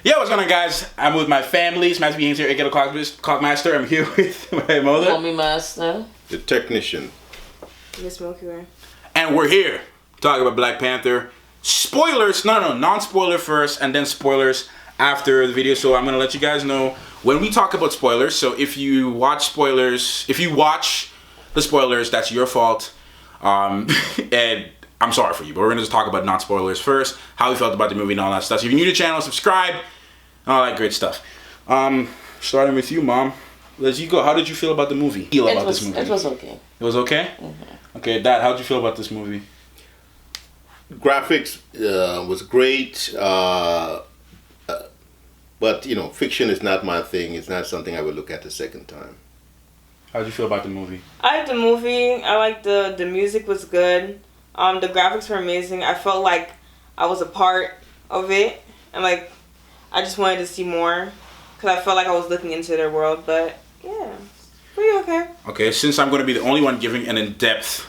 Yeah, what's going on, guys? I'm with my family. It's nice to be here. Aka Clockmaster. I'm here with my mother. Mommy Master. The technician. Miss Milky Way. And we're here talking about Black Panther. Spoilers. No, non-spoiler first and then spoilers after the video. So I'm going to let you guys know when we talk about spoilers. So if you watch the spoilers, that's your fault. And I'm sorry for you, but we're going to just talk about non-spoilers first, how we felt about the movie and all that stuff. So if you're new to the channel, subscribe, and all that great stuff. Starting with you, Mom. Let's you go. How did you feel about the movie? It was okay. It was okay? Mm-hmm. Okay, Dad, how did you feel about this movie? Graphics was great, but you know, fiction is not my thing. It's not something I would look at a second time. How did you feel about the movie? I liked the movie. I liked the music was good. The graphics were amazing. I felt like I was a part of it, and like I just wanted to see more because I felt like I was looking into their world. But yeah, pretty okay. Okay, since I'm going to be the only one giving an in-depth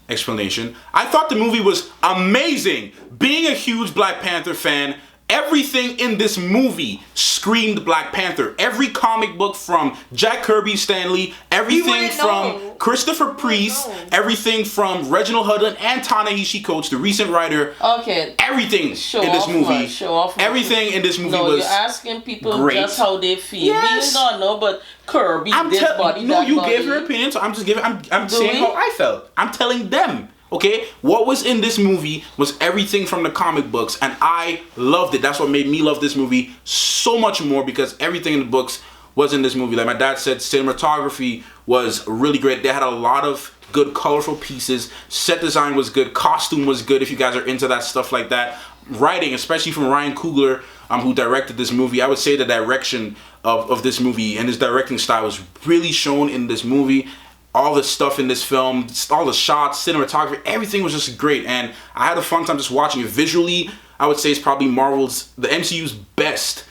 explanation, I thought the movie was amazing. Being a huge Black Panther fan, everything in this movie screamed Black Panther. Every comic book from Jack Kirby, Stan Lee, everything from Christopher Priest, everything from Reginald Hudlin and Ta-Nehisi Coates, the recent writer. Okay. Everything in this movie. Everything in this movie was you're asking people great. Just how they feel. Yes. We don't know, but Kirby, this body, no, that you body. gave your opinion, so I'm just giving. I'm saying how I felt. I'm telling them. Okay, what was in this movie was everything from the comic books, and I loved it. That's what made me love this movie so much more, because everything in the books was in this movie. Like my dad said, cinematography was really great. They had a lot of good, colorful pieces. Set design was good. Costume was good, if you guys are into that stuff like that. Writing, especially from Ryan Coogler, who directed this movie. I would say the direction of this movie and his directing style was really shown in this movie. All the stuff in this film, all the shots, cinematography, everything was just great, and I had a fun time just watching it. Visually, I would say it's probably the MCU's best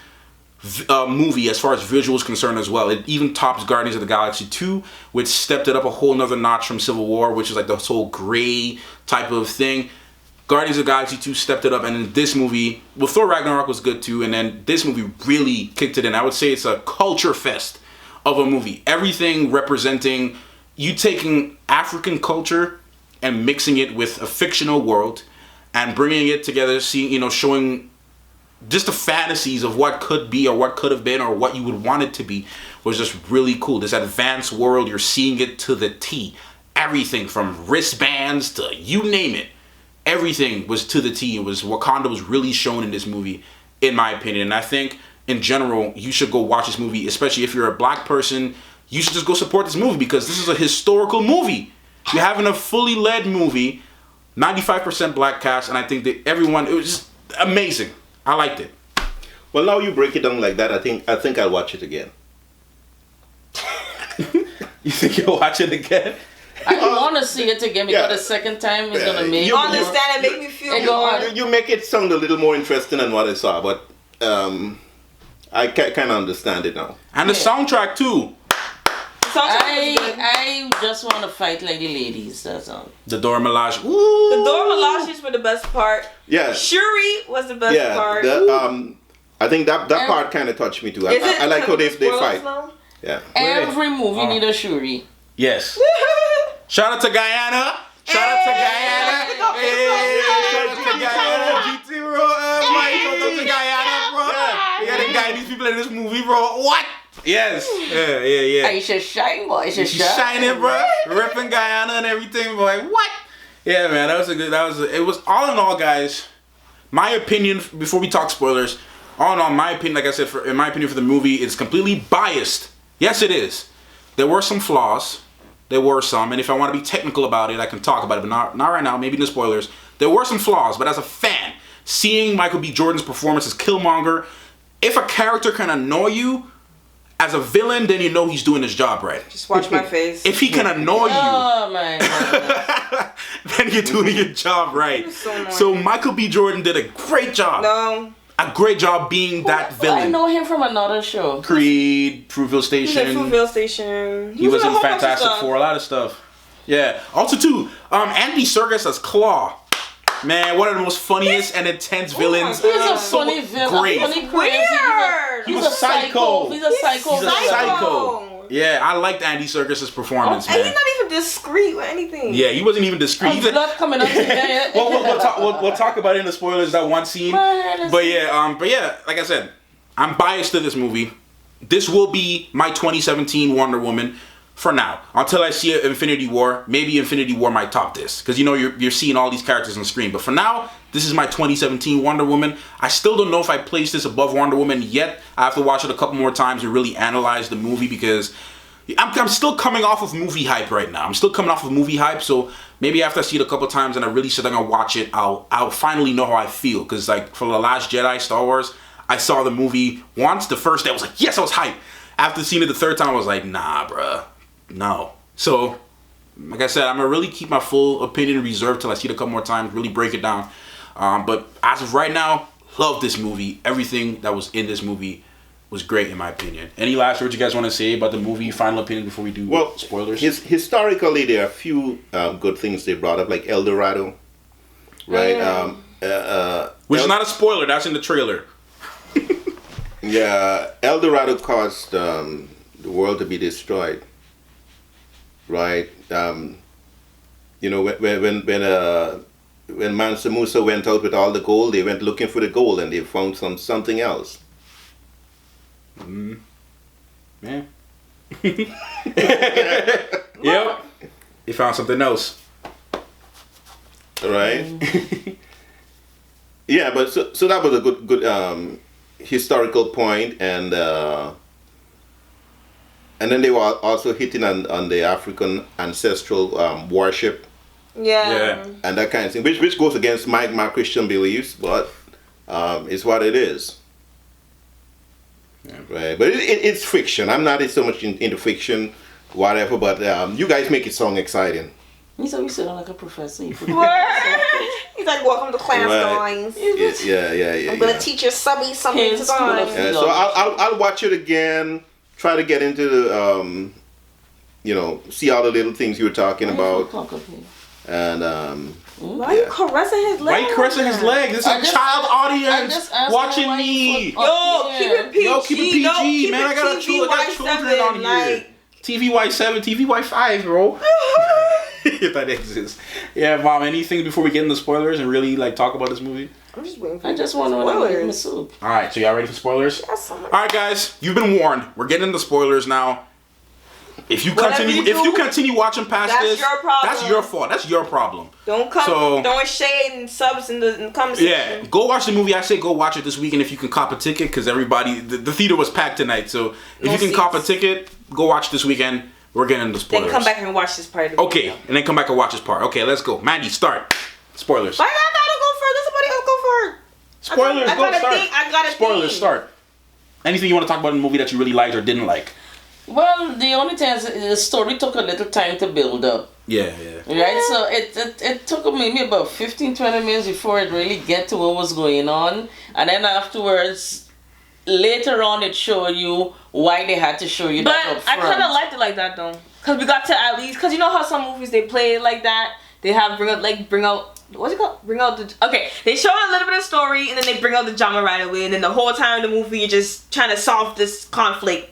movie as far as visual is concerned as well. It even tops Guardians of the Galaxy 2, which stepped it up a whole nother notch from Civil War, which is like this whole gray type of thing. Guardians of the Galaxy 2 stepped it up, and then this movie, well, Thor Ragnarok was good too, and then this movie really kicked it in. I would say it's a culture fest of a movie. Everything representing you taking African culture and mixing it with a fictional world and bringing it together, showing just the fantasies of what could be or what could have been or what you would want it to be was just really cool. This advanced world, you're seeing it to the T. Everything from wristbands to you name it. Everything was to the T. Wakanda was really shown in this movie, in my opinion. And I think, in general, you should go watch this movie, especially if you're a Black person. You should just go support this movie because this is a historical movie. You're having a fully led movie, 95% Black cast, and I think that it was just amazing. I liked it. Well, now you break it down like that, I think I'll watch it again. You think you'll watch it again? I want to see it again because the second time is gonna make you understand and make me feel more. You make it sound a little more interesting than what I saw, but I kind of understand it now. And the soundtrack too. I just want to fight like the ladies. That's all. The Dora Milaje. Ooh. The Dora Milajes were the best part. Yeah. Shuri was the best part. I think that part kind of touched me too. I like how they fight. Now? Yeah. Every movie need a Shuri. Yes. Shout out to Guyana. Shout out to Guyana. Shout out to Guyana. GT bro. Mike, shout out to Guyana, bro. We gotta guide these people in this movie, bro. What? Yes. Yeah. It's just shine, boy. It's just shining, bro. Ripping Guyana and everything, boy. What? Yeah, man. It was all in all, guys. My opinion, before we talk spoilers, all in all, my opinion, like I said, in my opinion for the movie, it's completely biased. Yes, it is. There were some flaws. There were some, and if I want to be technical about it, I can talk about it, but not right now, maybe in the spoilers. There were some flaws, but as a fan, seeing Michael B. Jordan's performance as Killmonger, if a character can annoy you as a villain, then you know he's doing his job right. Just watch my face. If he can annoy you, oh my God. then you're doing your job right. So Michael B. Jordan did a great job. No. A great job being that villain. I know him from another show. Creed, Fruitville Station. He was in Fruitville Station. He was in Fantastic Four, a lot of stuff. Yeah. Also too, Andy Serkis as Claw. Man, one of the most funniest and intense villains. He's a funny villain. Great. Funny Weird. He's a psycho. He's a psycho. He's a psycho. Yeah, I liked Andy Serkis's performance, And man. he's not even discreet with anything. Yeah, he wasn't even discreet. He's not coming up to me. We'll talk about it in the spoilers, that one scene. But yeah, like I said, I'm biased to this movie. This will be my 2017 Wonder Woman for now. Until I see Infinity War. Maybe Infinity War might top this. Because you know you're seeing all these characters on screen. But for now, this is my 2017 Wonder Woman. I still don't know if I place this above Wonder Woman yet. I have to watch it a couple more times and really analyze the movie because I'm still coming off of movie hype right now. I'm still coming off of movie hype, so maybe after I see it a couple times and I really sit down and watch it, I'll finally know how I feel. Because like for The Last Jedi, Star Wars, I saw the movie once. The first day I was like, yes, I was hyped. After seeing it the third time, I was like, nah, bruh, no. So, like I said, I'm gonna really keep my full opinion reserved till I see it a couple more times, really break it down. But as of right now, love this movie. Everything that was in this movie was great in my opinion. Any last words you guys want to say about the movie? Final opinion before we do spoilers? Historically, there are a few good things they brought up, like El Dorado, right? Which is not a spoiler. That's in the trailer. Yeah, El Dorado caused the world to be destroyed, right? You know, when Mansa Musa went out with all the gold, they went looking for the gold and they found something else. Yeah. Yep. He found something else. Right. Yeah, but so that was a good historical point, and then they were also hitting on the African ancestral worship. Yeah. And that kind of thing, which goes against my Christian beliefs, but it's what it is. Yeah. Right, but it's fiction. I'm not so much into fiction, whatever. But you guys make it sound exciting. He's always sitting like a professor. He's like, welcome to class, guys. Yeah. I'm gonna teach your subby something to learn. Yeah, so I'll watch it again. Try to get into the see all the little things you were talking about. And why are you caressing his leg? Why are you caressing his leg? This is a child audience watching me. Yo, keep it PG. Yo, keep it PG, man. I got children on here. TVY7, TVY5, bro. If that exists. Yeah, Mom, anything before we get into spoilers and really like talk about this movie? I'm just waiting for I just want to eat my soup. Alright, so y'all ready for spoilers? Yes, Alright guys, you've been warned. We're getting into spoilers now. If you continue watching past this, your problem. that's your fault. That's your problem. Don't come throwing shade and subs in the comment section. Yeah, go watch the movie. I say go watch it this weekend if you can cop a ticket, because everybody, the theater was packed tonight. So if you can cop a ticket, go watch this weekend. We're getting into spoilers. Then come back and watch this part of the video. And then come back and watch this part. Okay, let's go. Mandy, start. Spoilers. Why I gotta go first? Somebody else go first. Spoilers, I got a Spoilers, start. Anything you want to talk about in the movie that you really liked or didn't like? Well, the only thing is the story took a little time to build up. Yeah. Right? So it took maybe about 15-20 minutes before it really get to what was going on. And then afterwards, later on, it showed you why they had to show you that up front. But I kind of liked it like that, though. Because we got to at least... Because you know how some movies, they play it like that? They have bring out... What's it called? They show a little bit of story, and then they bring out the drama right away. And then the whole time in the movie, you're just trying to solve this conflict.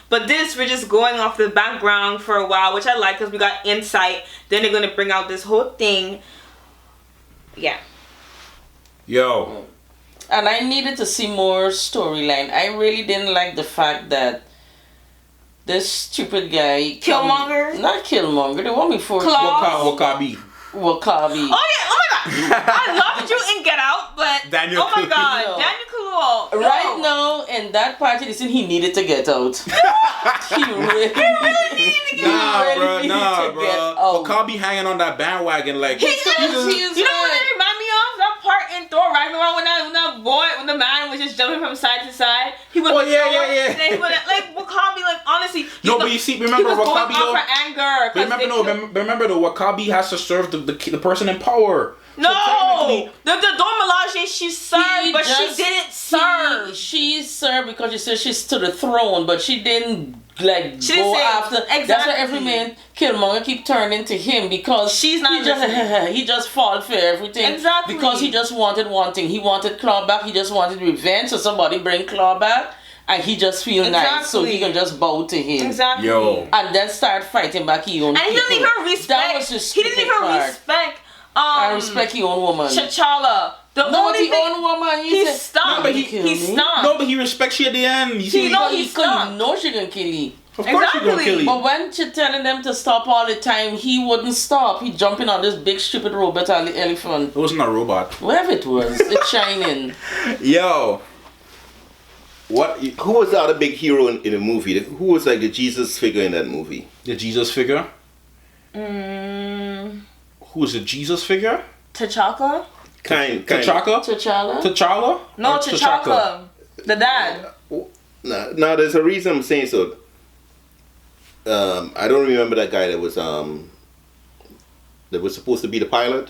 But this, we're just going off the background for a while, which I like because we got insight. Then they're going to bring out this whole thing. Yeah. Yo. And I needed to see more storyline. I really didn't like the fact that this stupid guy... Killmonger? Not Killmonger. The one before... Wakabi. Oh yeah, oh my god. I loved you in Get Out, but Daniel oh my god, no. Daniel Kaluuya. Right now, in that party, listen, he needed to get out. He really needed to get out. Nah, bro. Wakabi hanging on that bandwagon like... You know what it remind me of? That part in Thor Ragnarok when the man was just jumping from side to side. He was yeah. And then he would like Wakabi, like honestly. No, but you see, remember he was Wakabi going off for anger. Remember the Wakabi has to serve the person in power. No, the Dora Milaje, she served, but she didn't serve. She's her because she said she's to the throne, but she didn't like She go didn't say after. exactly. That's why every man Killmonger keep turning to him because She's not he just fought for everything. Exactly. Because he just wanted one thing. He wanted Claw back. He just wanted revenge. So somebody bring Claw back, and he just feel nice, so he can just bow to him. Exactly. Yo. And then start fighting back his own And he people. didn't even respect. That was just He didn't even part. respect. I respect your own woman. T'Challa. The No, only the thing own woman. he said, stopped. No, but he stopped. No, but he respects you at the end. You see, He know he he stopped. you know she gonna kill you. of course she's gonna Exactly. kill you. But when she telling them to stop all the time, he wouldn't stop. He jumping on this big stupid robot elephant. It wasn't a robot. Whatever it was, it's shining. Yo. Who was the other big hero in the movie? Who was like the Jesus figure in that movie? The Jesus figure? Mm, Who was the Jesus figure? T'Chaka? Kind. T'Chaka? T'Challa? T'Challa? No, Or T'Chaka. The dad. Now there's a reason I'm saying so. I don't remember that guy that was supposed to be the pilot,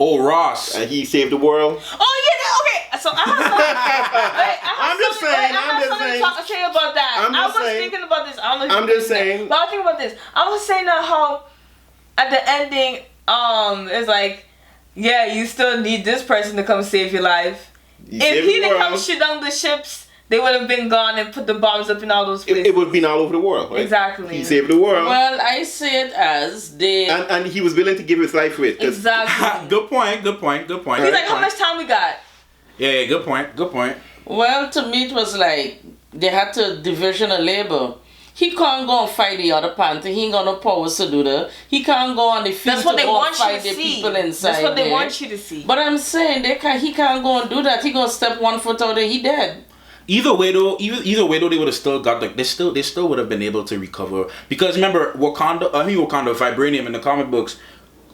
Oh, Ross. and he saved the world. Oh yeah, okay. So I have something to say about that. I was thinking about this. I'm just saying. But I was thinking about this. I was saying that how at the ending, it's like, yeah, you still need this person to come save your life. He If saved he the didn't come world. shoot down the ships, they would have been gone and put the bombs up in all those places. It would have been all over the world. Right? Exactly. He saved the world, Well, I say it as they. and he was willing to give his life for it. 'cause Exactly. Good point. He's like, how much time we got? Yeah, good point. Well, to me, it was like they had to division of labor. He can't go and fight the other Panther. He ain't got no powers to do that. He can't go on the field That's what to they go want and you fight to the see. people inside That's what they there. want you to see. But I'm saying he can't go and do that. He gonna step one foot out there, he dead. Either way though, they would have still got they still would have been able to recover, because remember Wakanda, vibranium in the comic books,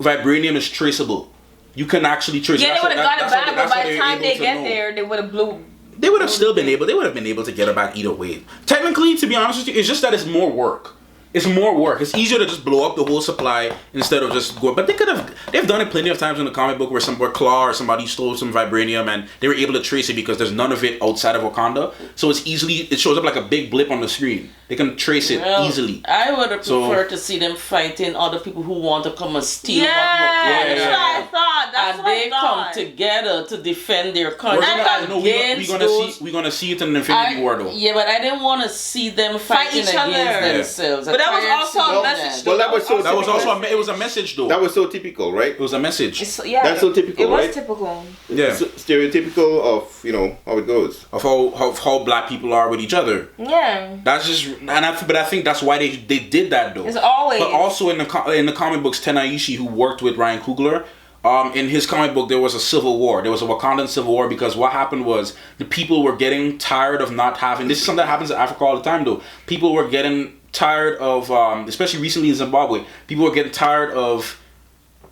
vibranium is traceable. You can actually trace. Yeah, they would have got it back, but by the time they get know. there, they would have blew. They would have still been able. They would have been able to get it back either way. Technically, to be honest with you, it's just that it's more work. It's more work. It's easier to just blow up the whole supply instead of just go. But they've done it plenty of times in the comic book where Claw or somebody stole some vibranium and they were able to trace it because there's none of it outside of Wakanda. So it shows up like a big blip on the screen. They can trace it easily. I would have preferred to see them fighting other people who want to come and steal what Wakanda. That's what I thought. That's and what they I thought. come together to defend their country. We're gonna see it in the Infinity War though. Yeah, but I didn't want to see them fighting each other. against themselves. But that was also a message. Well, that was so. That was also it was a message though. That was so typical, right? It was a message. That's so typical, It was right? typical. Yeah. Stereotypical of how it goes. Of how black people are with each other. Yeah. That's just but I think that's why they did that though. It's always. But also in the comic books, Tenaishi, who worked with Ryan Coogler, in his comic book there was a civil war. There was a Wakandan civil war because what happened was the people were getting tired of not having. This is something that happens in Africa all the time though. People were getting tired of, especially recently in Zimbabwe, people were getting tired of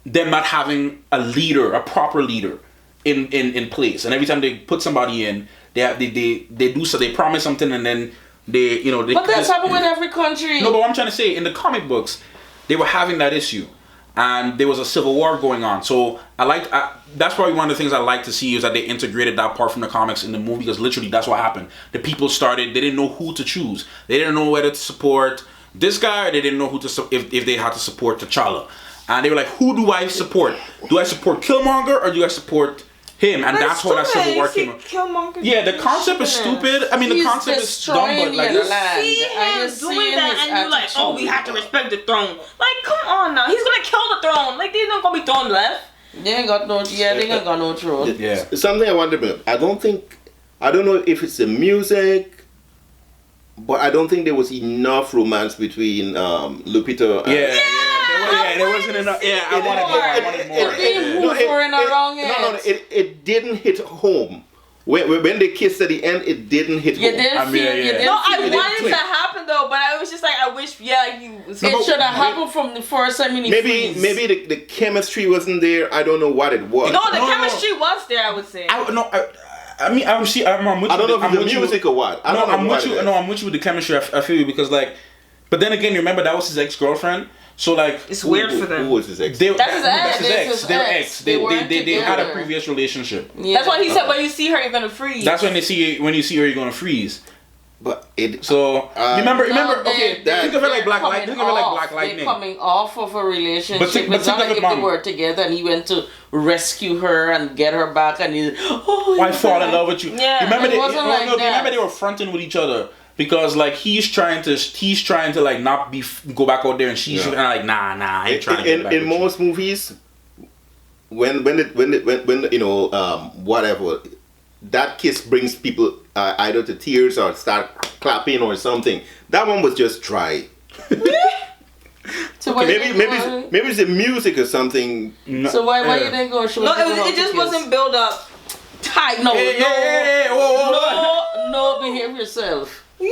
them not having a leader, a proper leader in place. And every time they put somebody in, they promise something and then they. But that's happened with every country. No, but what I'm trying to say, in the comic books, they were having that issue. And there was a civil war going on. So that's probably one of the things I like to see is that they integrated that part from the comics in the movie, because literally that's what happened. The people they didn't know who to choose. They didn't know whether to support this guy, or they didn't know if they had to support T'Challa. And they were like, who do I support? Do I support Killmonger or do I support him? And that's what that civil war came up. Yeah, the concept is stupid. I mean, the concept is dumb, but like you see him doing that, and you're like, oh, we have to respect the throne. Like, come on now, he's gonna kill the throne. Like, there's not gonna be throne left. They ain't got no. Yeah, they ain't got no throne. Yeah. Something I wonder about. I don't know if it's the music, but I don't think there was enough romance between Lupita. There wasn't enough. Yeah, I wanted more. It didn't hit home. When they kissed at the end, it didn't hit home. I wanted it to happen though, but I was just like, I wish, it should have happened from the first time. Maybe the chemistry wasn't there. I don't know what it was. No, the chemistry was there. I would say. I'm with you. I don't know if it's the music or what. I'm with you with the chemistry. I feel you because but then again, remember that was his ex-girlfriend. So like, It's weird for them. Who was his ex? That's his ex. That's his That's ex. his They're ex. ex. They weren't They had a together. previous relationship. Yeah. That's why he said, when you see her, you're gonna freeze. That's when when you see her, you're gonna freeze. But it. So remember, okay, they're- think of it like Black coming Lightning. Think of it like off. Black Lightning. They're coming off of a relationship. But think It's not of like it, if they Mom. were together and he went to rescue her and get her back and he's, Why fall in love with you? Yeah, remember it wasn't like that. remember they were fronting with each other because like he's trying to like not go back out there and she's Yeah. like nah I ain't trying to get back in with you. most movies, when you know whatever, that kiss brings people either to tears or start clapping or something. That one was just dry. So why Maybe you maybe didn't maybe it's the music or something. so why you didn't go show No, people how it to just kiss? wasn't built up. tight. No, Hey, whoa. no, behave yourself. Yo!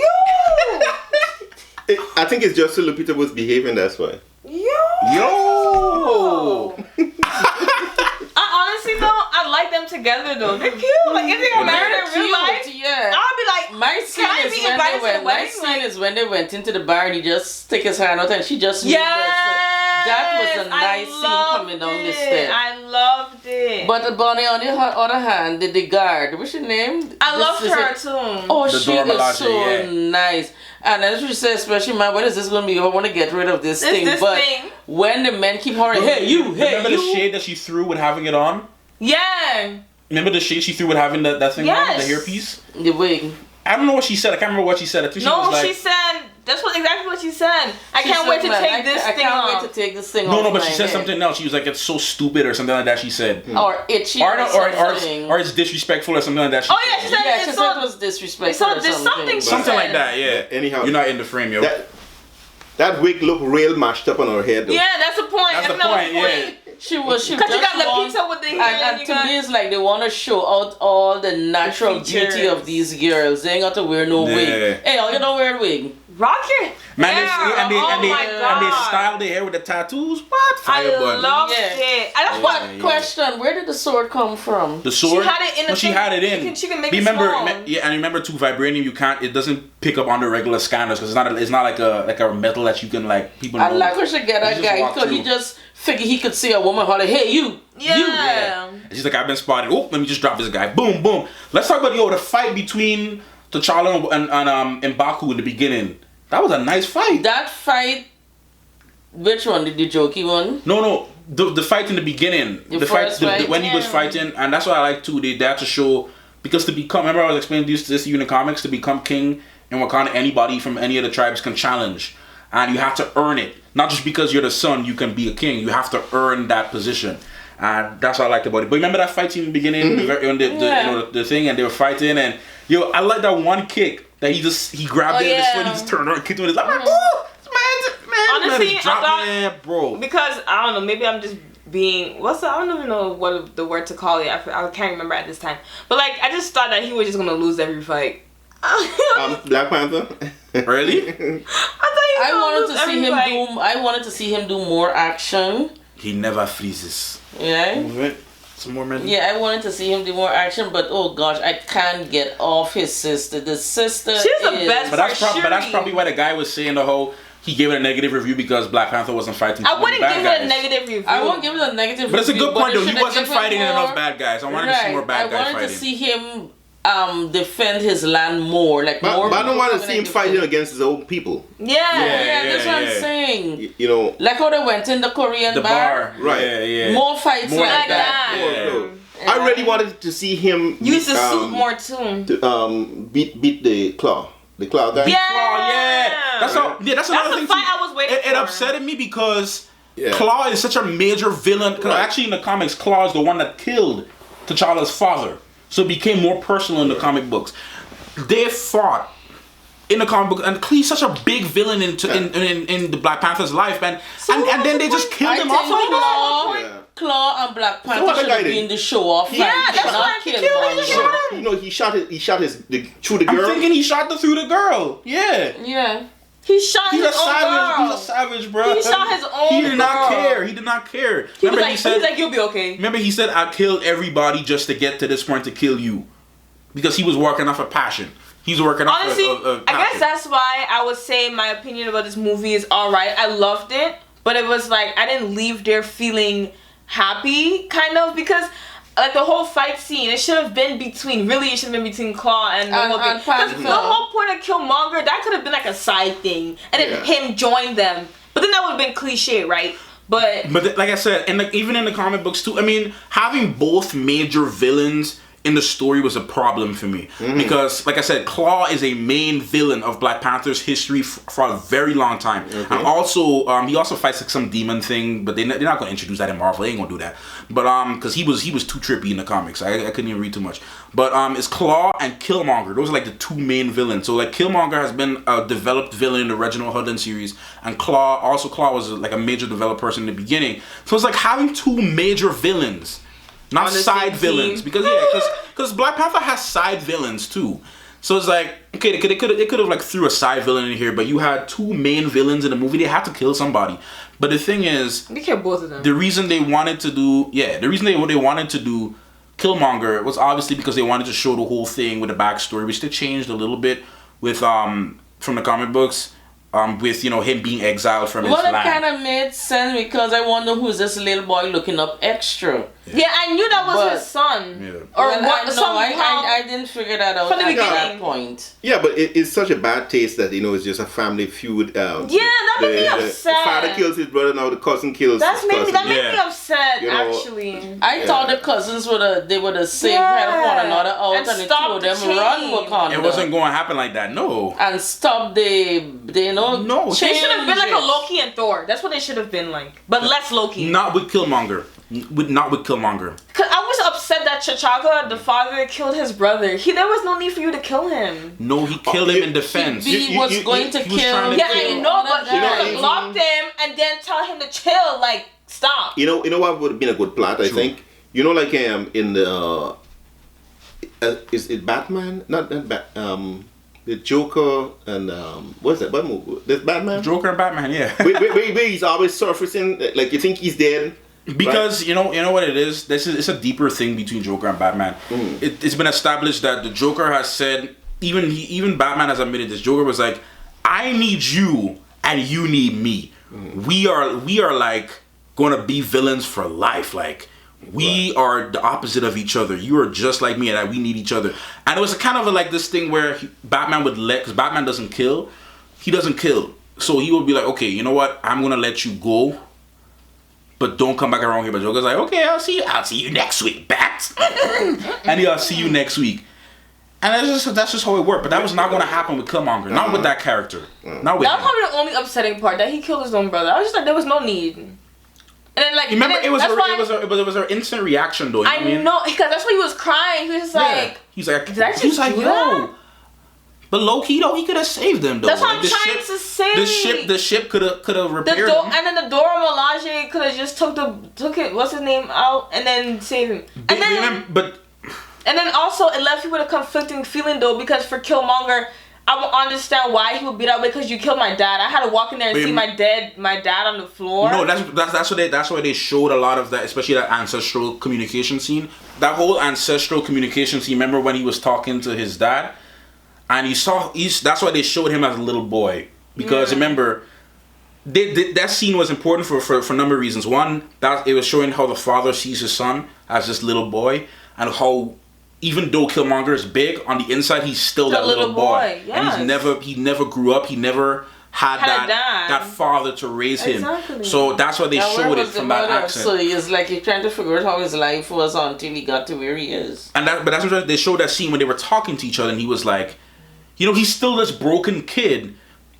I think it's just so Lupita was behaving. That's why. Yo. I honestly though, I like them together though. They're cute. Like if they got married in real life, Yeah. I'll be like, My scene can I is be when invited they to went. the My wedding? scene is when they went into the bar and he just stick his hand out and she just moved yes, back. So that was a I nice scene loved coming down the it. stairs. I loved it. But Bonnie, on the other hand, the guard, what's her name? I loved This is her it. too. Oh, The she Dora is Milaje, so yeah. nice. And as she said, especially, man, what is this going to be? I want to get rid of this thing. This but thing. when the men keep hollering, hey, you, hey, Remember you. the shade that she threw with having it on? Yeah. Remember the shade she threw with having that thing on, Yes. the hairpiece? The wig. I don't know what she said. I can't remember what she said. I think she No, was like, she said, that's exactly what she said. I She can't said, wait to man, take this I thing can't off. wait to take this thing no, off. but my she said head. something else. She was like, it's so stupid or something like that. She said, Or itchy or, or, or, something. or it's disrespectful or something like that. Oh yeah, she said Yeah, she it's said it so, was disrespectful so or there's something. something she something like said. that. Yeah. Anyhow, You're not in the frame, yo. That wig looked real mashed up on her head though. Yeah, that's the point. That's I the think that was point, yeah. She was Because you got just want- Lupita with the hair and you to got... me, it's like they want to show out all the natural The beauty features. of these girls. They ain't got to wear no Yeah. wig. Hey, you don't wear a wig. Rocket. Man, yeah. and they God. style their hair with the tattoos. What? Fire I bun. loved Yeah. it. I just But yeah. question, where did the sword come from? The sword. She had it in No, the she thing. had it in. She can make remember, it small. yeah, and remember too, vibranium. You can't. It doesn't pick up on the regular scanners because it's not like a metal that you can like people. I know. like when she get that You just guy walk because he through. just figured he could see a woman holler, hey, you. Yeah. You. Yeah. And she's like, I've been spotted. Oh, let me just drop this guy. Boom, boom. Let's talk about the fight between T'Challa and M'Baku in the beginning. That was a nice fight. That fight, which one? The jokey one? No, the fight in the beginning. The The fight, first fight? when he was Yeah. fighting, and that's what I like too. They had to show because to become. Remember, I was explaining this to you in the comics. To become king in Wakanda, anybody from any of the tribes can challenge, and you have to earn it. Not just because you're the son, you can be a king. You have to earn that position. And that's what I liked about it. But remember that fight scene in the beginning, the thing, and they were fighting, and I like that one kick that he grabbed it in his foot, he just turned around and kicked him in his. I'm like, oh, man, Honestly, I thought- yeah, bro. Because I don't know, maybe I'm just being I don't even know what the word to call it. I can't remember at this time. But like I just thought that he was just gonna lose every fight. Black Panther. Really? I wanted to see him do more action. He never freezes. Yeah. Move it. Some more men. Yeah, I wanted to see him do more action, but oh gosh, I can't get off his sister. The sister She's the is... best. But that's Shuri. probably why the guy was saying the whole. He gave it a negative review because Black Panther wasn't fighting. I wouldn't give it a guys. negative review. I won't give it a negative But it's a review, good point it though. He should've wasn't given fighting more- enough bad guys. I wanted to see more bad guys I wanted fighting. to see him defend his land more, like But, more. but I don't want to people see him coming fighting and against his own people. Yeah. Yeah, that's what yeah. I'm saying. You know, Like how they went in the Korean The bar. Right. Yeah. More fights More like like that. that. I really wanted to see him Use the suit more too. beat the claw. The claw guy. Yeah. Claw, yeah. That's another That's thing. the fight too. I was waiting It for. upsetted me because Yeah. Claw is such a major villain. Because Right. actually in the comics, Claw is the one that killed T'Challa's father. So it became more personal in the comic books. They fought in the comic book, and he's such a big villain in the Black Panther's life, man. And then they just killed I him think off. Yeah. Claw and Black what Panther the should guy have did? been the show off. Yeah, fight. that's Not why he kill killed one. him. So, you know, he shot through the I'm girl. thinking he shot through the girl. Yeah. Yeah. He shot He's his a own savage. girl. He's a savage, bro. He shot his own He did not girl. care. He did not care. He was Remember, like, he said. he's like, you'll be okay. Remember, he said, "I killed everybody just to get to this point to kill you," because he was working off a passion. He's working Honestly, off a I guess passion. that's why I would say my opinion about this movie is alright. I loved it, but it was like I didn't leave there feeling happy, kind of, because like the whole fight scene, it should have been between Claw and Panther. Because the whole point of Killmonger, that could have been like a side thing, and then him join them. But then that would have been cliche, right? But like I said, and like even in the comic books too, I mean, having both major villains in the story was a problem for me because, like I said, Claw is a main villain of Black Panther's history for a very long time, and also he also fights like some demon thing, but they're not going to introduce that in Marvel. They ain't going to do that, but because he was too trippy in the comics. I couldn't even read too much. But it's Claw and Killmonger. Those are like the two main villains. So like Killmonger has been a developed villain in the Reginald Hudlin series, and Claw was like a major developed person in the beginning. So it's like having two major villains. Not side villains, because Black Panther has side villains too. So it's like, okay, they could have like threw a side villain in here, but you had two main villains in the movie. They had to kill somebody. But the thing is, they killed both of them. The reason they wanted to do Killmonger was obviously because they wanted to show the whole thing with the backstory, which they changed a little bit with from the comic books. With him being exiled from his land. Well, it kind of made sense because I wonder who's this little boy looking up extra. Yeah, I knew that was his son. Yeah. Or well, what? I didn't figure that out from the beginning. At that point. Yeah, but it's such a bad taste that it's just a family feud. That made me upset. The father kills his brother, now the cousin kills his cousin. That made me upset. Actually, I thought the cousins would have saved help one another out and the two of them run Wakanda. It wasn't going to happen like that. No. And stop no. They should have been like a Loki and Thor. That's what they should have been like, but less Loki. Not with Killmonger. Not with Killmonger. Cause I was upset that T'Chaka, the father, killed his brother. There was no need for you to kill him. No, he killed him in defense. He was going to kill. Yeah, I know, but you could have blocked him and then tell him to chill. Like, stop. You know what would have been a good plot? I think. Like in the is it Batman? Not the Joker and what's that? What movie? There's Batman. Joker and Batman, yeah. where he's always surfacing. Like you think he's dead. Because right? you know what it is. It's a deeper thing between Joker and Batman. It's been established that the Joker has said, even Batman has admitted this. Joker was like, I need you and you need me. We are like gonna be villains for life. Like we are the opposite of each other. You are just like me, and we need each other. And it was kind of like this thing where Batman would because Batman doesn't kill. He doesn't kill, so he would be like, okay, you know what? I'm gonna let you go. But don't come back around here. But Joker's like, okay, I'll see you next week, Bats. And I'll see you next week. And that's just how it worked. But that was not going to happen with Killmonger. Not with that character. Not with that was probably the only upsetting part, that he killed his own brother. I was just like, there was no need. And then like, remember, it was an instant reaction though. I know, because that's why he was crying. He was like, he's like, yo. But low key though, he could have saved them though. That's what I'm trying to say. The ship could have repaired him. And then the Dora Milaje could have just took it. What's his name out and then saved him. And then also it left you with a conflicting feeling though, because for Killmonger, I will understand why he would be that way, because you killed my dad. I had to walk in there and see my dad on the floor. No, that's why they showed a lot of that, especially that ancestral communication scene. That whole ancestral communication scene. Remember when he was talking to his dad? And that's why they showed him as a little boy. Because remember, that scene was important for a number of reasons. One, that it was showing how the father sees his son as this little boy, and how even though Killmonger is big, on the inside he's still that little boy. Yes. And he never grew up. He never had that father to raise him. Exactly. So that's why they showed it from that accent. So it's like he's trying to figure out how his life was until he got to where he is. But that's what they showed that scene when they were talking to each other, and he was like, he's still this broken kid,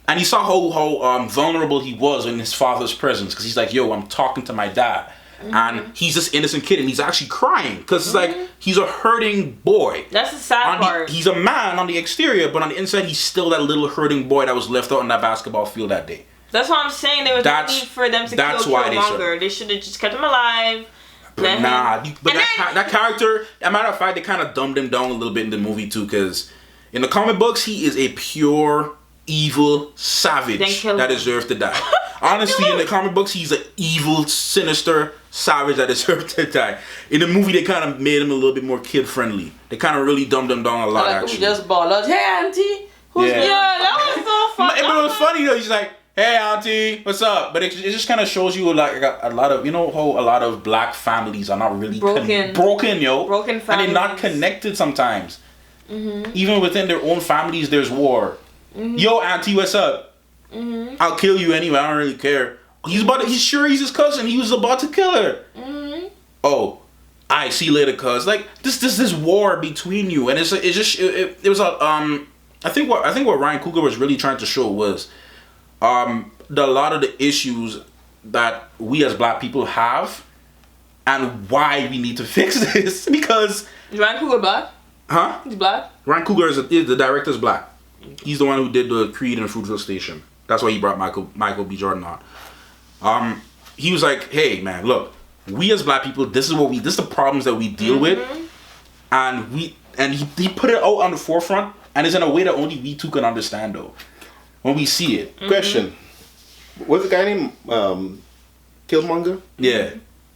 and he saw how vulnerable he was in his father's presence, because he's like, yo, I'm talking to my dad, and he's this innocent kid, and he's actually crying, because it's like, he's a hurting boy. That's the sad part. He's a man on the exterior, but on the inside, he's still that little hurting boy that was left out on that basketball field that day. That's what I'm saying. There was no need for them to kill Killmonger. They should have just kept him alive. But that character, as a matter of fact, they kind of dumbed him down a little bit in the movie too, because in the comic books, he is a pure, evil savage that deserves to die. Honestly, in the comic books, he's an evil, sinister savage that deserves to die. In the movie, they kind of made him a little bit more kid-friendly. They kind of really dumbed him down a lot, actually. Just ball out, hey, auntie. Yeah, that was so funny. But it was funny, though. He's like, hey auntie, what's up? But it just kind of shows you like a lot of, you know how a lot of black families are not really broken, yo. Broken families. And they're not connected sometimes. Even within their own families, there's war. Yo, auntie, what's up? I'll kill you anyway. I don't really care. He's sure he's his cousin. He was about to kill her. Oh, I see you later, cuz. Like this war between you, and it was a I think what Ryan Coogler was really trying to show was a lot of the issues that we as black people have, and why we need to fix this. Because is Ryan Coogler black? Huh? He's black. Ryan Coogler is the director's black. He's the one who did the Creed and Fruitvale Station. That's why he brought Michael B. Jordan on. He was like, hey man, look, we as black people, this is the problems that we deal with, and he put it out on the forefront, and it's in a way that only we two can understand though, when we see it. Question: what's the guy named Killmonger? Yeah.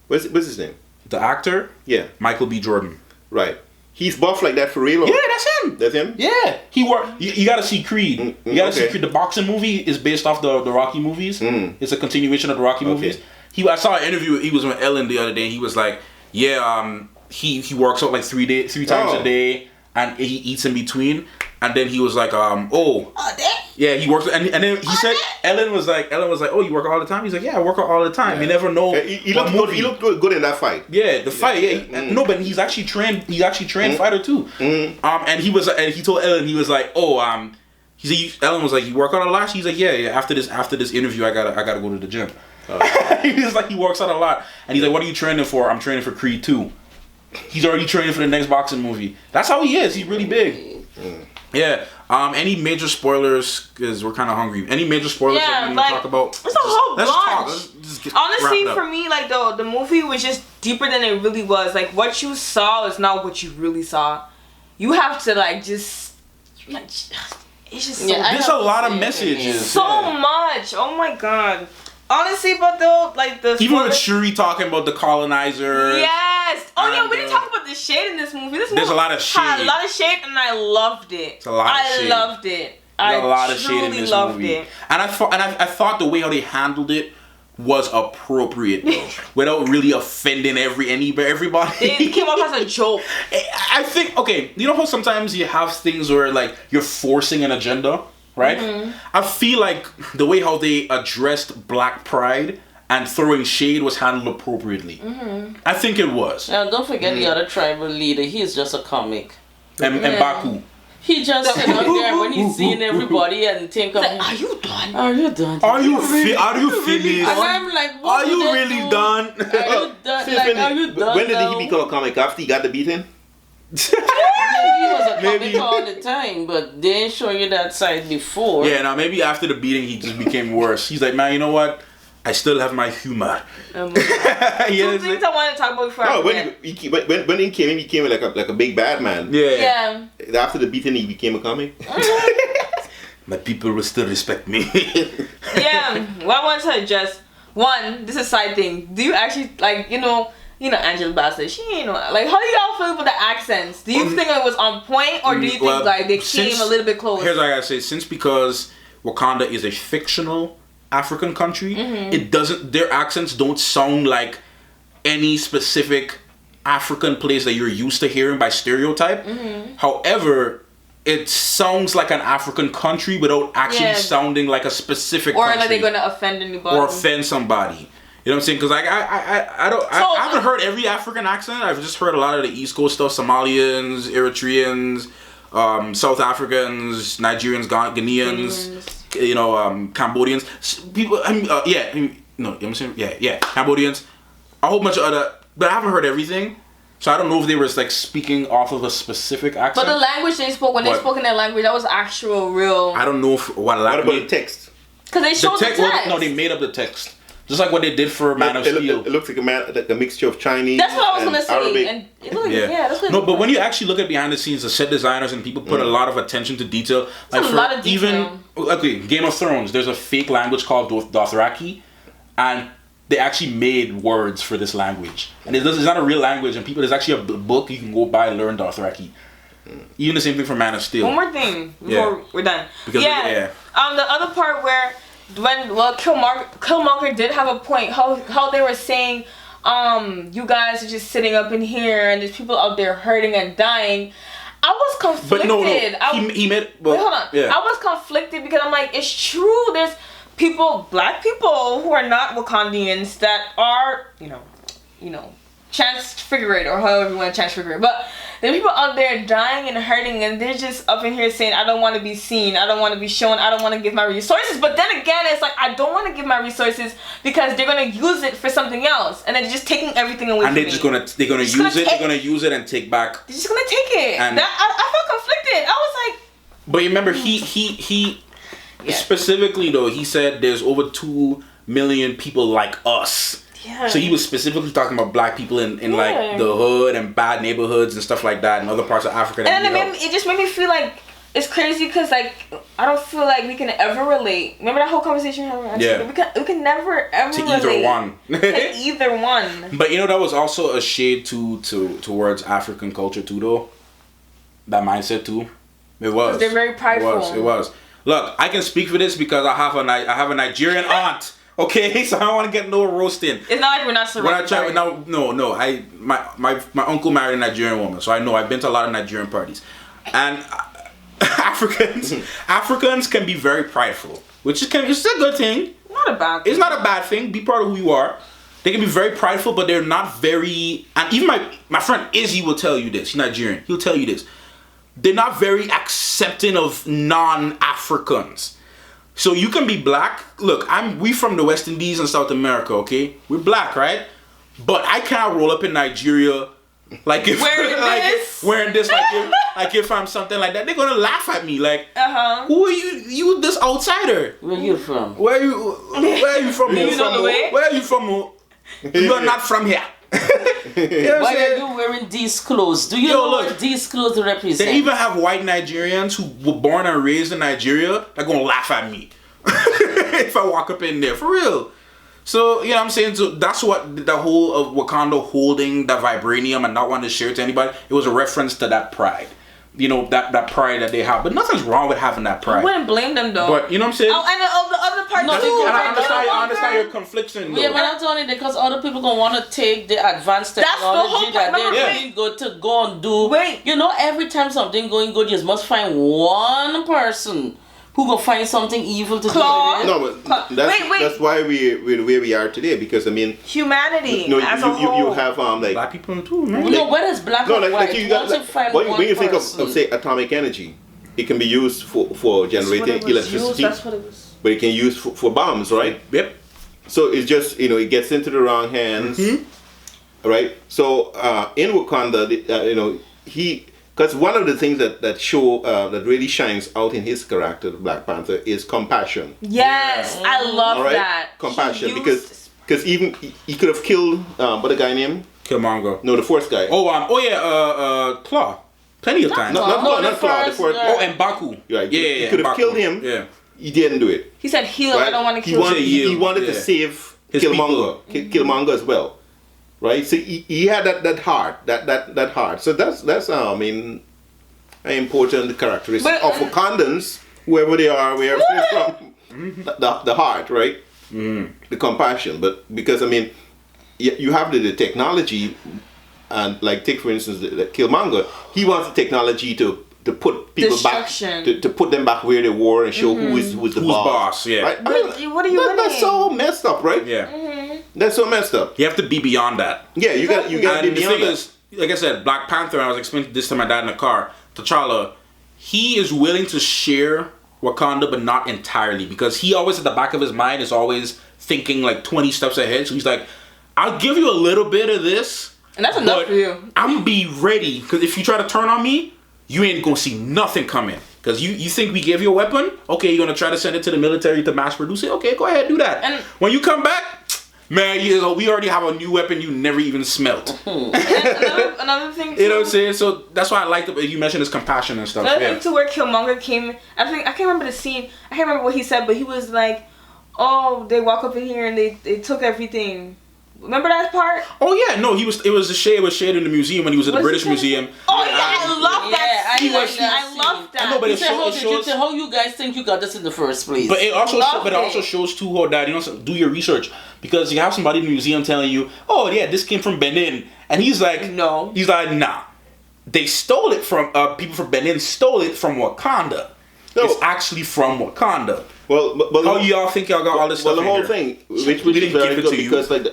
What's his name? The actor? Yeah. Michael B. Jordan. Right. He's buff like that for real? Or? Yeah, that's him. That's him? Yeah. He worked. You gotta see Creed. You gotta see Creed. The boxing movie is based off the Rocky movies. It's a continuation of the Rocky movies. I saw an interview. He was with Ellen the other day. And he was like, yeah, he works out like 3 times a day, and he eats in between. And then he was like, yeah, he works. And then he said, Ellen was like, oh, you work out all the time? He's like, yeah, I work out all the time. You never know. He looked good in that fight. Yeah, the fight. Yeah. No, but he's actually trained. He's actually trained fighter too. And he told Ellen, he was like, Ellen was like, you work out a lot? He's like, yeah. After this interview, I gotta go to the gym. He was like, he works out a lot, and he's like, what are you training for? I'm training for Creed 2. He's already training for the next boxing movie. That's how he is. He's really big. Yeah. Any major spoilers? Because we're kind of hungry. Any major spoilers that we want to talk about? It's a whole bunch. Honestly, for me, like the movie was just deeper than it really was. Like what you saw is not what you really saw. You have to it's just so there's a lot of messages. So much. Oh my god. Honestly, but though, like even with Shuri talking about the colonizer. Yes. Oh yeah, we didn't talk about the shade in this movie. There's a lot of shade. Had a lot of shade, and I loved it. It's a lot of shade. I loved it. There's a lot of shade in this movie. And I thought the way how they handled it was appropriate though, without really offending everybody. It came off as a joke. I think you know how sometimes you have things where like you're forcing an agenda. Right? I feel like the way how they addressed black pride and throwing shade was handled appropriately. I think it was. Now, don't forget the other tribal leader. He's just a comic. And Baku. He just sit out there when he's seeing everybody and think of, are you done? Are you done? Are you finished? And I'm like, what are you really done? Are you done? Are you done? When did he become a comic? After he got the beating? He was a comic all the time, but they ain't show you that side before. Yeah, now maybe after the beating he just became worse. He's like, man, you know what? I still have my humor. Two things I want to talk about before. No, when he came in, he came in like a big bad man. Yeah. After the beating, he became a comic. My people will still respect me. Yeah. Well, I want to address one. This is a side thing. Do you actually Angela Bassett, she ain't like, how do y'all feel about the accents? Do you think it was on point, or do you think like they came a little bit close? Here's what I gotta say: because Wakanda is a fictional African country, their accents don't sound like any specific African place that you're used to hearing by stereotype. However, it sounds like an African country without actually sounding like a specific country. Or like they're gonna offend anybody. Or offend somebody. You know what I'm saying? Because I haven't heard every African accent. I've just heard a lot of the East Coast stuff: Somalians, Eritreans, South Africans, Nigerians, Ghanaians, Cambodians. People, Cambodians, a whole bunch of other. But I haven't heard everything, so I don't know if they were like speaking off of a specific accent. But the language they spoke, when they spoke in that language, that was actual real. I don't know what language. What about the text? Because they showed the text. Well, no, they made up the text. Just like what they did for Man of Steel. It looks like a mixture of Chinese. That's what I was gonna say. Arabic. And it looked that's what. No, but when you actually look at behind the scenes, the set designers and people put a lot of attention to detail. Like a lot of detail. Even Game of Thrones, there's a fake language called Dothraki, and they actually made words for this language, and it's not a real language. And there's actually a book you can go buy and learn Dothraki. Even the same thing for Man of Steel. One more thing before we're done. Because, the other part where Killmonger did have a point. How they were saying, you guys are just sitting up in here and there's people out there hurting and dying. I was conflicted. But no, he made. Well, wait, hold on. Yeah. I was conflicted because I'm like, it's true. There's black people who are not Wakandians that are, transfigured or however you want to transfigure it. But there are people out there dying and hurting, and they're just up in here saying, I don't want to be seen, I don't want to be shown, I don't want to give my resources. But then again, it's like, I don't want to give my resources because they're going to use it for something else, and they're just taking everything away from me. And they're gonna use it and take back. They're just going to take it. And I felt conflicted. I was like... But remember, he specifically though, he said there's over 2 million people like us. Yeah. So he was specifically talking about black people in like the hood and bad neighborhoods and stuff like that in other parts of Africa. And it just made me feel like it's crazy because like I don't feel like we can ever relate. Remember that whole conversation we had? Yeah. We can never ever to relate either one. to either one. But that was also a shade towards African culture too, though. That mindset too. It was. They're very prideful. It was. Look, I can speak for this because I have a Nigerian aunt. Okay, so I don't want to get no roasting. It's not like we're not surrounded. My uncle married a Nigerian woman, so I know I've been to a lot of Nigerian parties, and Africans can be very prideful, which is a good thing. Not a bad thing. It's not a bad thing. Be proud of who you are. They can be very prideful, but they're not very. And even my friend Izzy will tell you this. He's Nigerian. He'll tell you this. They're not very accepting of non-Africans. So you can be black. Look, we from the West Indies and South America, okay? We're black, right? But I can't roll up in Nigeria like if wearing this like if I'm something like that. They're gonna laugh at me like, who are you? You this outsider? Where you from? Where are you from? Where are you from? You're not from here. Why are you wearing these clothes? Do you know what these clothes represent? They even have white Nigerians who were born and raised in Nigeria. They're gonna laugh at me if I walk up in there for real. So you know what I'm saying. So that's what the whole of Wakanda holding the vibranium and not wanting to share it to anybody. It was a reference to that pride. That pride that they have, but nothing's wrong with having that pride. I wouldn't blame them though. But you know what I'm saying? Oh, and the other part too. I understand your confliction though. Yeah, but not only because other people gonna want to take the advanced technology that they're doing good to go and do. Wait. Every time something going good, you must find one person who gonna find something evil to do with it. No, but that's why we're where we are today. Because I mean, humanity as a whole. You have like black people too, man. Where is black and white? When you think of say atomic energy, it can be used for generating electricity. That's what it was. But it can be used for bombs, right? Yep. So it's just it gets into the wrong hands, right? So in Wakanda, because one of the things that really shines out in his character, the Black Panther, is compassion. Yes, I love that. Compassion, because even he could have killed what a guy named Killmonger. No, the first guy. Claw. Plenty of times. Not Claw. The first. And Baku. Right. Yeah. He could have killed him. Yeah. He didn't do it. He said heal. Right? I don't want to kill him. He wanted to save Killmonger. Killmonger as well. Right, so he had that heart, that heart. So that's an important characteristic of Wakandans, whoever they are, wherever they're from. The heart, right? The compassion. But because you have the technology, and like take for instance the Killmonger, he wants the technology to put people back, to put them back where they were and show who's the boss. Yeah. Right? What are you? That's so messed up, right? Yeah. That's so messed up. You have to be beyond that. Yeah, you got to be beyond that. Is, like I said, Black Panther, I was explaining this to my dad in the car, T'Challa, he is willing to share Wakanda, but not entirely. Because he always, at the back of his mind, is always thinking like 20 steps ahead. So he's like, I'll give you a little bit of this. And that's enough for you. I'm going to be ready. Because if you try to turn on me, you ain't going to see nothing coming. Because you think we gave you a weapon? Okay, you're going to try to send it to the military to mass produce it? Okay, go ahead, do that. And when you come back... Man, we already have a new weapon you never even smelt. another thing too, you know what I'm saying? So that's why I like you mentioned his compassion and stuff. Another thing too, where Killmonger came, I can't remember the scene. I can't remember what he said, but he was like, "Oh, they walk up in here and they took everything." Remember that part? Oh yeah, no, it was shade in the museum when he was at the British Museum. Oh yeah, I love that. she was. I love that. I know, but it shows. How you guys think you got this in the first place? But it also shows too how that, you know, do your research, because you have somebody in the museum telling you, oh yeah, this came from Benin, and he's like, no, he's like, nah, they stole it from people from Benin stole it from Wakanda. No. It's actually from Wakanda. Well, but how y'all think y'all got all this stuff? Well, the whole thing, which is very good, because like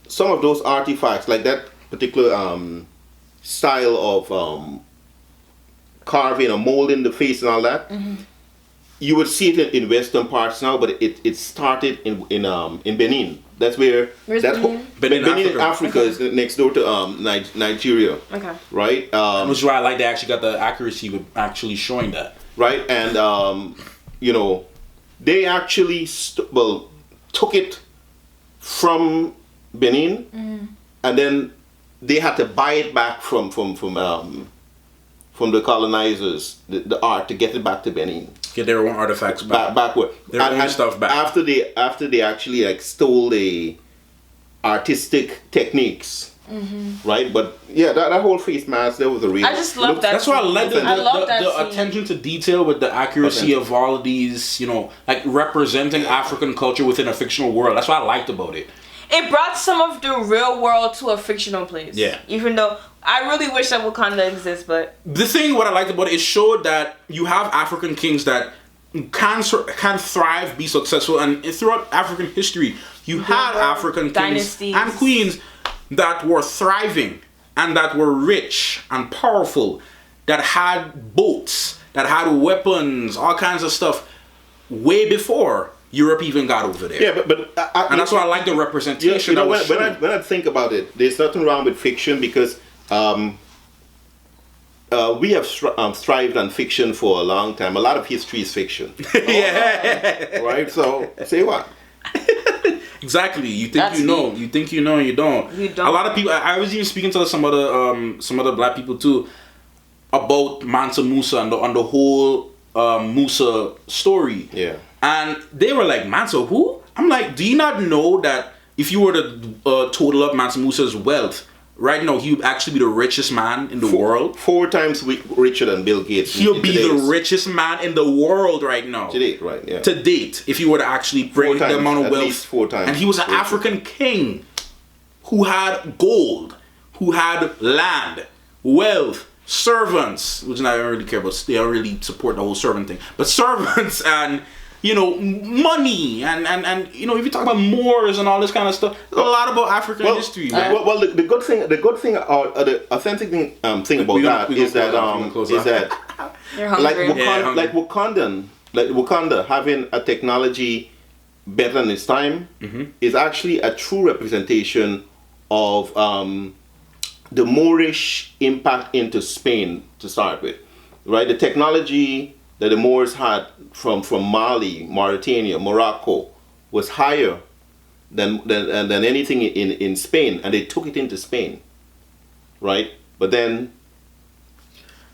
some of those artifacts, like that particular style of carving or molding the face and all that, you would see it in Western parts now, but it started in Benin. That's where Benin, Africa is next door to Nigeria. Okay. Right. Which is why I like they actually got the accuracy with actually showing that. Right, and you know, they actually took it from Benin, and then they had to buy it back from the colonizers, the art, to get it back to Benin. Get their own artifacts back. Backward. Their own stuff back. After they actually like stole the artistic techniques. Right, but yeah, that whole face mask, that was a real. I just love that. That's why I like the attention to detail with the accuracy of all of these, you know, like representing African culture within a fictional world. That's what I liked about it. It brought some of the real world to a fictional place. Yeah. Even though I really wish that Wakanda exists, but the thing what I liked about it showed that you have African kings that can thrive, be successful, and throughout African history, you had African kings and queens that were thriving and that were rich and powerful, that had boats, that had weapons, all kinds of stuff, way before Europe even got over there. Yeah, but and that's why I like the representation. You know, when I think about it, there's nothing wrong with fiction, because we have thrived on fiction for a long time. A lot of history is fiction. Yeah. Right. So say what? Exactly. You think you know. You think you know, and you don't. You don't. A lot of people. I was even speaking to some other black people too about Mansa Musa and the whole Musa story. Yeah. And they were like, Mansa who? I'm like, do you not know that if you were to total up Mansa Musa's wealth right now, he would actually be the richest man in the world? 4 times richer than Bill Gates. He'll be the richest man in the world right now. To date, right? Yeah. To date, if you were to actually bring the amount of wealth. At least 4 times. And he was an African king who had gold, who had land, wealth, servants, which I don't really care about. They don't really support the whole servant thing. But servants and, you know, money and you know, if you talk about Moors and all this kind of stuff, there's a lot about African history. Well, the good thing, or the authentic thing about that is that like Wakanda having a technology better than its time is actually a true representation of the Moorish impact into Spain to start with, right? The technology that the Moors had from Mali, Mauritania, Morocco was higher than anything in Spain, and they took it into Spain, right? But then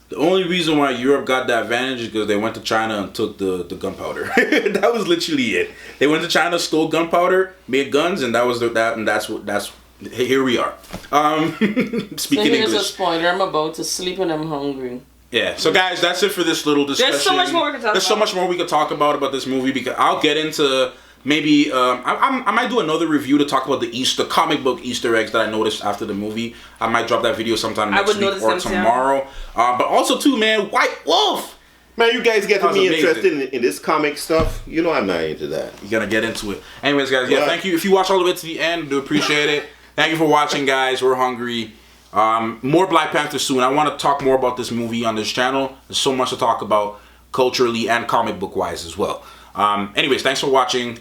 the only reason why Europe got the advantage is because they went to China and took the gunpowder. That was literally it. They went to China, stole gunpowder, made guns, and that's here we are. Speaking so here's English. A spoiler. I'm about to sleep and I'm hungry. Yeah, so guys, that's it for this little discussion. There's so much more we can talk about. There's so much more we could talk about this movie, because I'll get into maybe I might do another review to talk about the comic book Easter eggs that I noticed after the movie. I might drop that video sometime next week or tomorrow. But also too, man, White Wolf. Man, you guys getting me interested in this comic stuff. You know I'm not into that. You're gonna get into it. Anyways, guys, thank you. If you watch all the way to the end, do appreciate it. Thank you for watching, guys. We're hungry. More Black Panther soon. I want to talk more about this movie on this channel. There's so much to talk about culturally and comic book wise as well. Anyways, thanks for watching.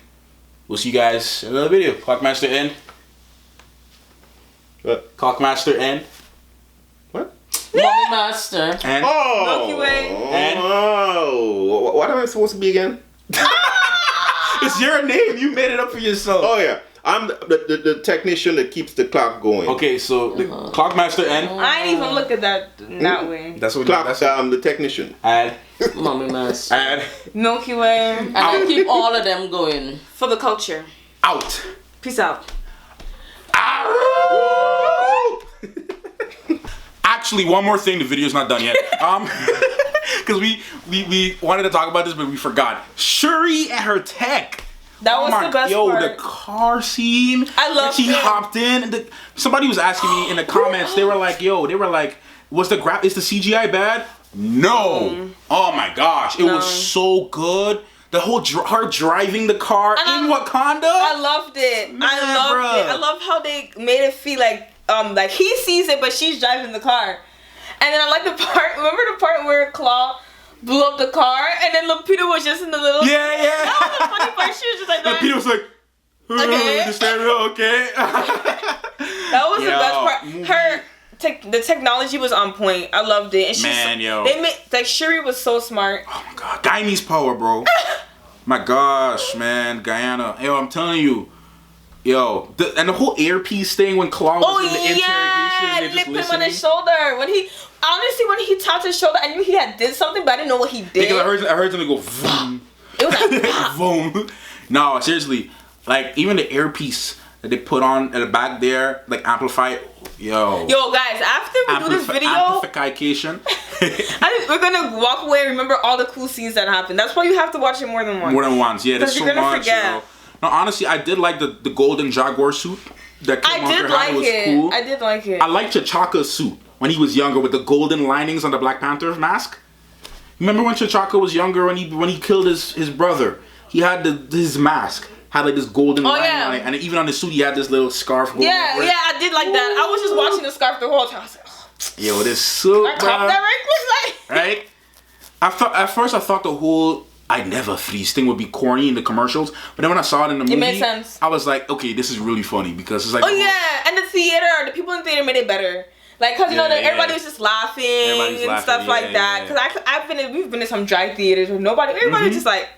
We'll see you guys in another video. Clockmaster end. What? Clockmaster end. What? Mommy Master. And Milky Way. Oh, what am I supposed to be again? It's your name. You made it up for yourself. Oh yeah. I'm the technician that keeps the clock going. Okay, so the Clockmaster N. I didn't even look at that way. That's what clock. The technician. Add. Mommy Master. Add. Milky Way. And I keep all of them going. For the culture. Out. Peace out. Action. Actually, one more thing. The video's not done yet. Because we wanted to talk about this, but we forgot. Shuri and her tech. That was the best part. The car scene. I love it. She hopped in. And somebody was asking me in the comments. They were like, is the CGI bad? No. Oh my gosh. It was so good. The whole her driving the car in Wakanda. I loved it. Man, I love how they made it feel like he sees it, but she's driving the car. And then I like the part. Remember the part where Claw blew up the car, and then Lupita was just in the little. Yeah. That was a funny part. She was just like that. Lupita was like, okay. The stereo, okay. That was the best part. The technology was on point. I loved it. And they made Shuri was so smart. Oh my god, Guyanese power, bro. My gosh, man, Guyana. Yo, I'm telling you. Yo, and the whole earpiece thing when Claw was in the interrogation, they put him on his shoulder. When he tapped his shoulder, I knew he had did something, but I didn't know what he did. Because I heard something go boom. It was like boom. No, seriously, like even the earpiece that they put on at the back there, like amplify. Yo, guys, after we do this video, amplification. we're gonna walk away and remember all the cool scenes that happened. That's why you have to watch it more than once. More than once, yeah. There's so much. Yo. No, honestly, I did like the golden Jaguar suit that Killmonger had. It was cool. I did like it. I liked T'Chaka's suit when he was younger with the golden linings on the Black Panther mask. Remember when T'Chaka was younger when he killed his brother? He had his mask had like this golden lining on it, and even on his suit he had this little scarf. Yeah, I did like that. I was just watching the scarf the whole time. I was like, yo, this suit, I caught that right quick, right? At first I thought the whole I never freeze thing would be corny in the commercials, but then when I saw it in the movie, it made sense. I was like, okay, this is really funny because it's like, and the people in the theater made it better. Like, cause everybody was just laughing and stuff like that. Cause we've been to some dry theaters where everybody was just like,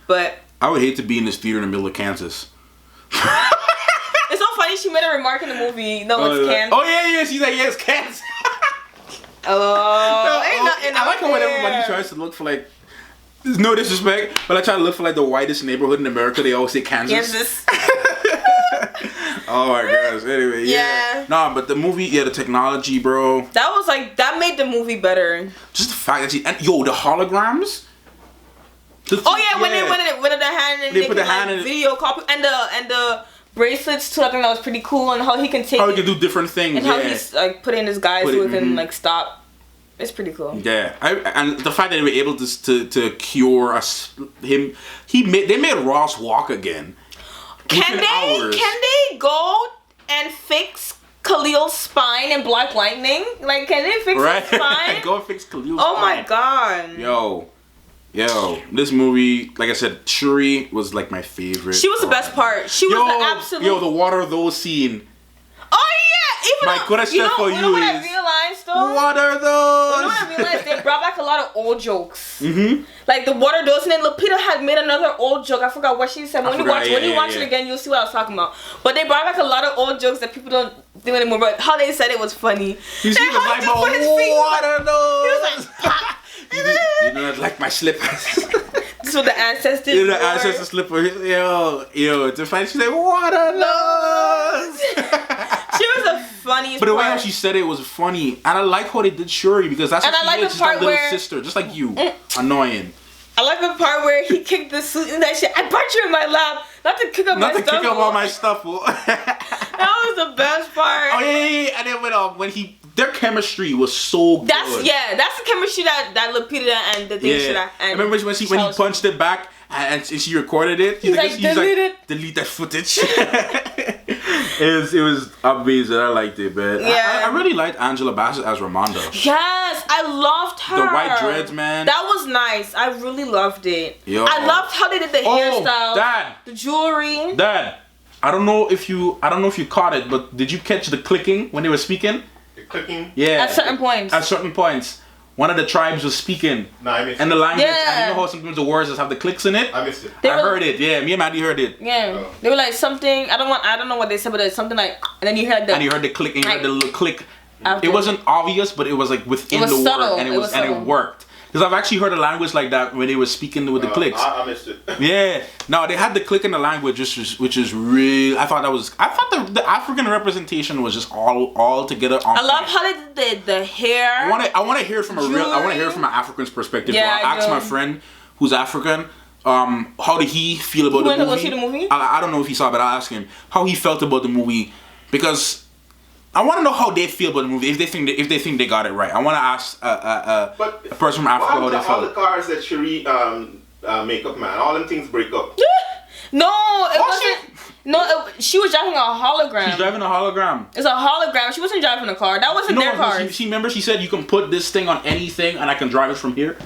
but I would hate to be in this theater in the middle of Kansas. It's so funny. She made a remark in the movie. No, it's Kansas. Oh yeah, she's like, yeah, it's Kansas. Ain't nothing. I like how when everybody tries to look for like. No disrespect, but I try to look for like the whitest neighborhood in America. They always say Kansas. Oh my gosh. Anyway, yeah. Nah, but the movie, the technology, bro. That made the movie better. Just the fact that the holograms. When they put the hand and they put the hand in video call and the bracelets too. I think that was pretty cool, and how he can take. How he can do different things. And how he's like put in his guys who can like stop. It's pretty cool. Yeah, and the fact that they were able to cure him, they made Ross walk again. Can they go and fix Khalil's spine in Black Lightning? Like, can they fix his spine? Go and fix Khalil's spine. Oh my god. Yo, this movie, like I said, Shuri was like my favorite. She was the best part. She was the absolute. Yo, the water of those scene. Oh yeah, even my question for you what is. I realized though? What are those? You know what I realized? They brought back a lot of old jokes. Like the water dose, and then Lupita had made another old joke. I forgot what she said. When you watch it again, you'll see what I was talking about. But they brought back a lot of old jokes that people don't do anymore. But how they said it was funny. You see the like, what are those? He was like, pop. You know, like my slippers. This was the ancestors. The ancestor slipper. Yo, the fact she said, what are those? She was a funny. But the way how she said it was funny, and I like how they did Shuri because that's what she is, just like little sister, just like you, annoying. I like the part where he kicked the suit and that shit. I put you in my lap, not to kick up my stuff. Not to kick up all my stuff. That was the best part. Oh yeah. And then when their chemistry was so good. That's the chemistry that Lupita and the thing should have. I remember when he punched it back and she recorded it. He's like, delete that footage. It was amazing. I liked it, man. Yeah. I really liked Angela Bassett as Ramonda. Yes, I loved her. The white dreads, man. That was nice. I really loved it. Yo. I loved how they did the hairstyle. Dad. The jewelry. Dad. I don't know if you caught it, but did you catch the clicking when they were speaking? The clicking? Yeah. At certain points. At certain points. One of the tribes was speaking. No, I missed and the language. Yeah. And you know how sometimes the words just have the clicks in it? I missed it. I heard it. Yeah, me and Maddie heard it. Yeah. Oh. They were like something, I don't know what they said, but it's something like, and then you heard the. And you heard the click, and you heard the little click. It wasn't obvious, but it was like within the word, and it worked. Because I've actually heard a language like that when they were speaking with the clicks. I missed it. Yeah, no, they had the click in the language, which is really. I thought the African representation was just all together. I love how they did the hair. I want to hear it from I want to hear it from an African's perspective. Yeah, so I asked my friend who's African. How did he feel about the movie? You went to go see the movie? I don't know if he saw, but I'll ask him how he felt about the movie because I want to know how they feel about the movie. If they think they got it right, I want to ask a person from Africa how they felt. All the cars that Cherie makeup man, all them things break up. No, it wasn't. No, she was driving a hologram. She's driving a hologram. It's a hologram. She wasn't driving a car. That wasn't their car. She remember she said you can put this thing on anything and I can drive it from here.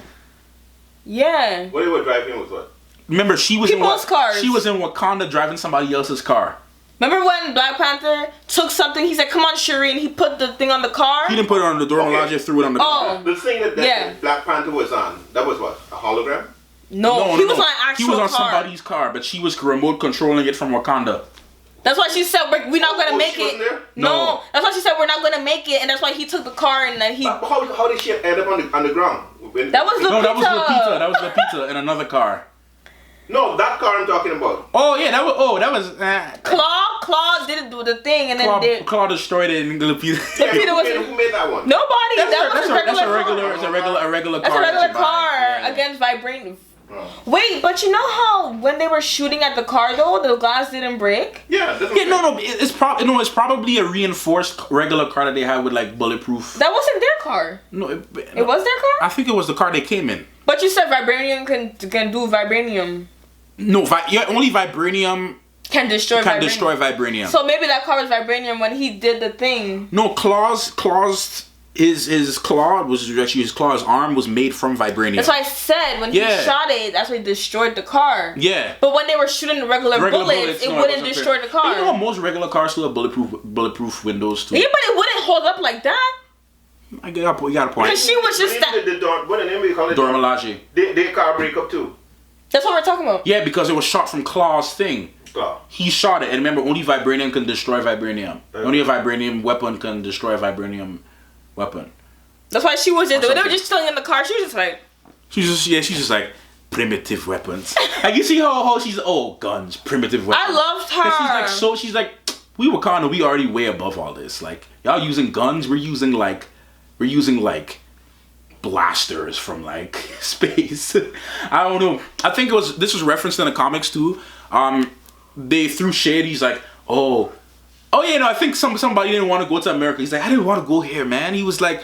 Yeah. What they were driving was what? Remember she was People's cars. She was in Wakanda driving somebody else's car. Remember when Black Panther took something? He said, "Come on, Shireen." And he put the thing on the car. He didn't put it on the door. Elijah threw it on the car. The thing that Black Panther was on, that was what? A hologram? No, he was on an actual car. He was on somebody's car, but she was remote controlling it from Wakanda. That's why she said we're not gonna make it. No, that's why she said we're not gonna make it, and that's why he took the car and he. But how did she end up on the ground? That was Lupita. No, that was Lupita. That was Lupita in another car. No, that car I'm talking about. Oh yeah, that was. Claw didn't do the thing, and then Claw destroyed it, and Lupita. Lupita was. Who made that one? Nobody. That's a regular car. It's a regular car. That's a regular car against vibrating. Wait, but you know how when they were shooting at the car though, the glass didn't break? Yeah. No. It's probably a reinforced regular car that they had with like bulletproof. That wasn't their car. No, it was their car. I think it was the car they came in. But you said vibranium can do vibranium. No, only vibranium can destroy vibranium. So maybe that car was vibranium when he did the thing. No, Claw's his claw was actually his arm was made from vibranium. That's why I said when he shot it, that's why he destroyed the car. Yeah. But when they were shooting the regular bullets, it wouldn't destroy the car. You know most regular cars still have bulletproof windows too. Yeah, but it wouldn't hold up like that. I got a point. Because she was just what the name we call it? Dormalaje. Their car break up too. That's what we're talking about. Yeah, because it was shot from Claw's thing. He shot it, and remember, only vibranium can destroy vibranium. Only a vibranium weapon can destroy a vibranium weapon. That's why she was just. They were just chilling in the car. She was just like. She's just like primitive weapons. Like you see how she's guns, primitive weapons. I loved her. She's like we Wakanda. We already way above all this. Like y'all using guns, we're using like blasters from like space. I don't know. I think this was referenced in the comics too. They threw shade. He's like, oh yeah, no. I think somebody didn't want to go to America. He's like, I didn't want to go here, man. He was like,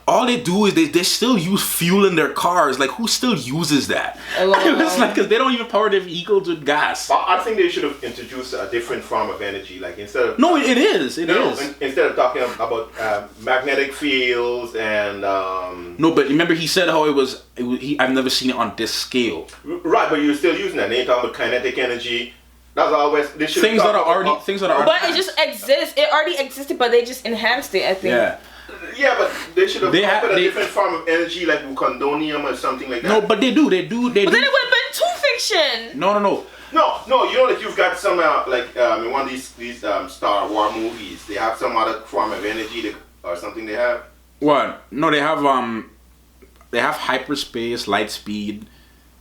all they do is they still use fuel in their cars. Like, who still uses that? It was like, because they don't even power their vehicles with gas. I think they should have introduced a different form of energy. Like, instead of... No, it is. Instead of talking about magnetic fields and... No, but remember he said how I've never seen it on this scale. Right, but you're still using that. They ain't talking about kinetic energy. That's always... Things that are already... But it just exists. It already existed, but they just enhanced it, I think. Yeah. Yeah, but they should have put a different form of energy, like Wakandonium or something like that. No, but they do. But then it would have been too fiction. No. No, you know that you've got some, in one of these Star Wars movies, they have some other form of energy or something they have. What? No, they have hyperspace, light speed.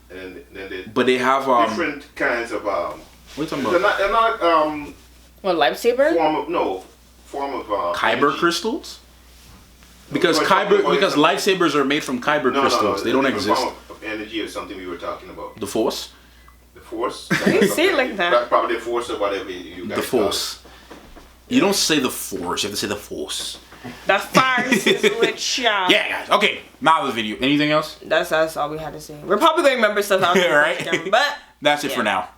And then but they have different kinds of... what are you talking about? They're not what, lightsaber? Form of Kyber energy. Crystals? Because lightsabers are made from Kyber crystals. They don't exist. Form of energy or something we were talking about. The Force? The Force? You say it like that. Probably the Force or whatever you guys The Force. You don't say the Force, you have to say the Force. The Force is with you. Yeah, guys. Okay, now the video. Anything else? That's all we had to say. We're probably going to remember stuff after. Right? But that's it for now.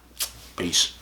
Peace.